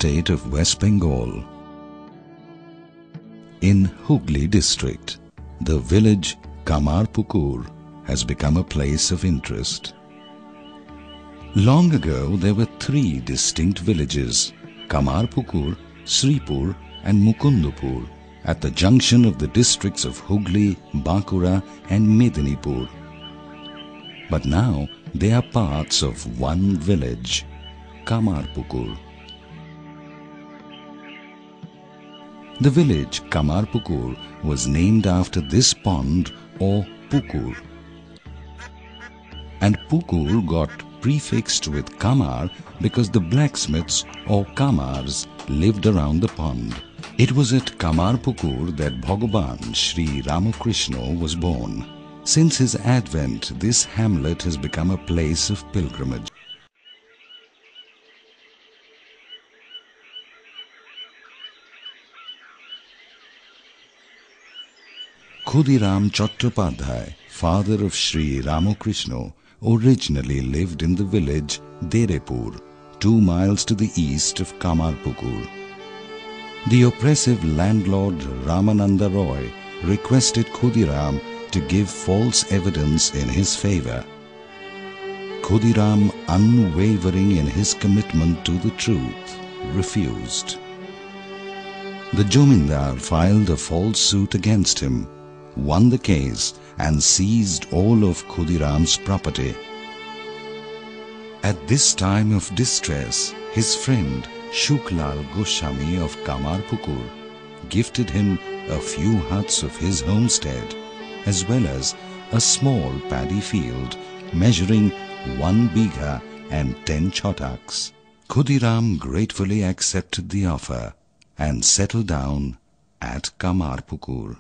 state of West Bengal. In Hooghly district, the village Kamarpukur has become a place of interest. Long ago, there were three distinct villages, Kamarpukur, Sripur and Mukundapur, at the junction of the districts of Hooghly, Bankura and Medinipur. But now they are parts of one village, Kamarpukur. The village Kamarpukur was named after this pond or pukur. And pukur got prefixed with Kamar because the blacksmiths or Kamars lived around the pond. It was at Kamarpukur that Bhagavan Sri Ramakrishna was born. Since his advent, this hamlet has become a place of pilgrimage. Khudiram Chattopadhyay, father of Sri Ramakrishna, originally lived in the village Derepur, 2 miles to the east of Kamarpukur. The oppressive landlord Ramananda Roy requested Khudiram to give false evidence in his favor. Khudiram, unwavering in his commitment to the truth, refused. The Jomindar filed a false suit against him, won the case and seized all of Khudiram's property. At this time of distress, his friend Shuklal Goswami of Kamarpukur gifted him a few huts of his homestead, as well as a small paddy field measuring 1 bigha and 10 chotaks. Khudiram gratefully accepted the offer and settled down at Kamarpukur.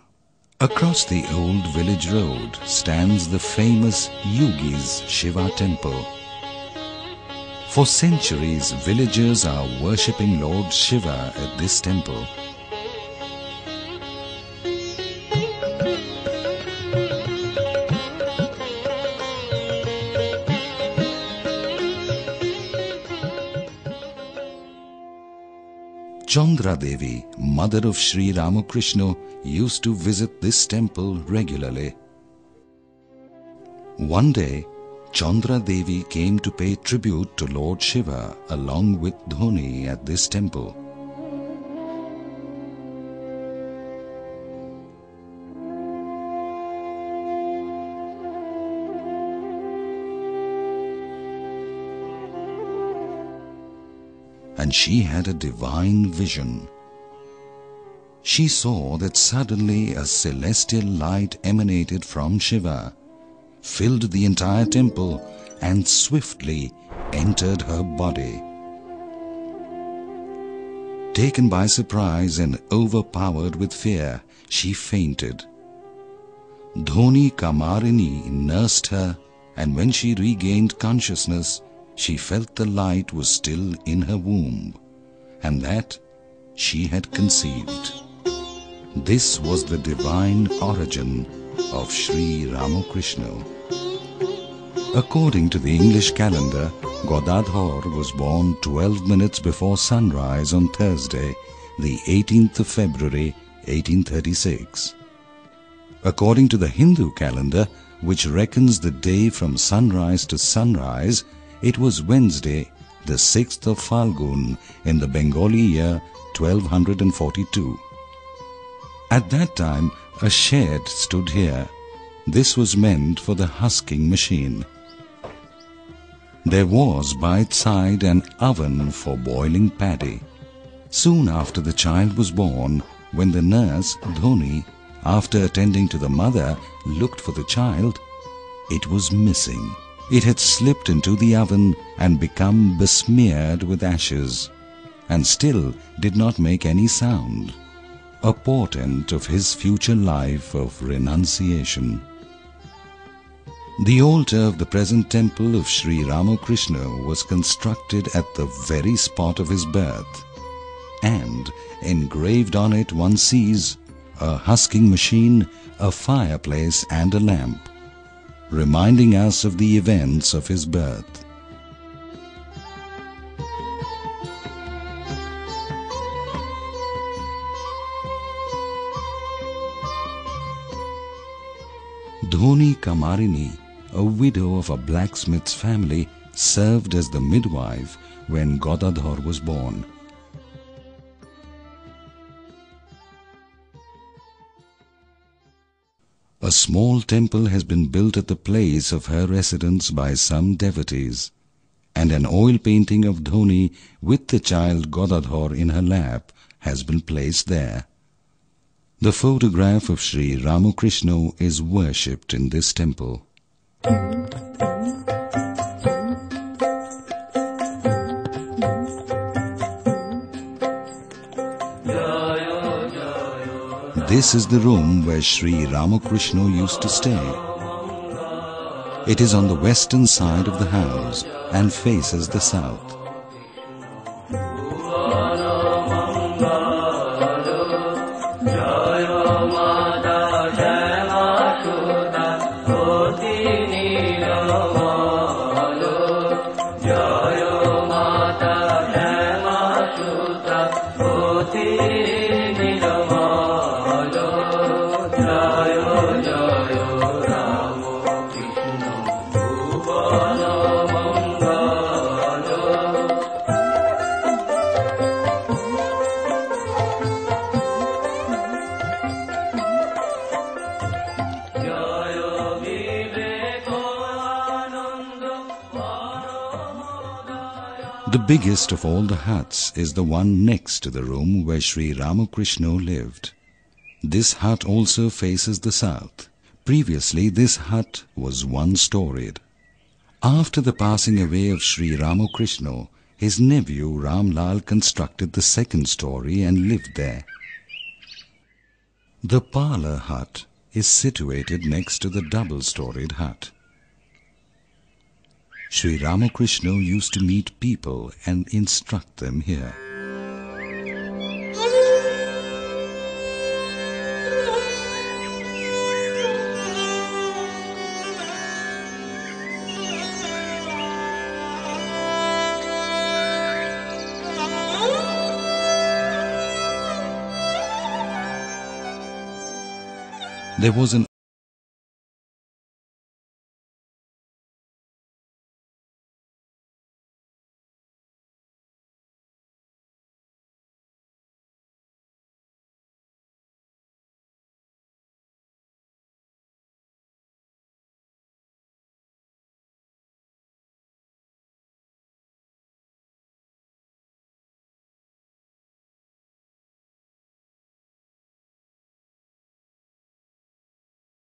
Across the old village road stands the famous Yogi's Shiva temple. For centuries, villagers are worshipping Lord Shiva at this temple. Chandra Devi, mother of Sri Ramakrishna, used to visit this temple regularly. One day, Chandra Devi came to pay tribute to Lord Shiva along with Dhoni at this temple. And she had a divine vision. She saw that suddenly a celestial light emanated from Shiva, filled the entire temple and swiftly entered her body. Taken by surprise and overpowered with fear, she fainted. Dhoni Kamarini nursed her, and when she regained consciousness, she felt the light was still in her womb, and that she had conceived. This was the divine origin of Sri Ramakrishna. According to the English calendar, Godadhar was born 12 minutes before sunrise on Thursday, the 18th of February, 1836. According to the Hindu calendar, which reckons the day from sunrise to sunrise, it was Wednesday, the 6th of Falgun in the Bengali year 1242. At that time, a shed stood here. This was meant for the husking machine. There was by its side an oven for boiling paddy. Soon after the child was born, when the nurse, Dhoni, after attending to the mother, looked for the child, it was missing. It had slipped into the oven and become besmeared with ashes, and still did not make any sound, a portent of his future life of renunciation. The altar of the present temple of Sri Ramakrishna was constructed at the very spot of his birth, and engraved on it one sees a husking machine, a fireplace and a lamp, reminding us of the events of his birth. Dhoni Kamarini, a widow of a blacksmith's family, served as the midwife when Godadhar was born. A small temple has been built at the place of her residence by some devotees, and an oil painting of Dhoni with the child Godadhar in her lap has been placed there. The photograph of Sri Ramakrishna is worshipped in this temple. This is the room where Sri Ramakrishna used to stay. It is on the western side of the house and faces the south. The biggest of all the huts is the one next to the room where Sri Ramakrishna lived. This hut also faces the south. Previously, this hut was one-storied. After the passing away of Sri Ramakrishna, his nephew Ramlal constructed the second story and lived there. The parlour hut is situated next to the double-storied hut. Sri Ramakrishna used to meet people and instruct them here. There was an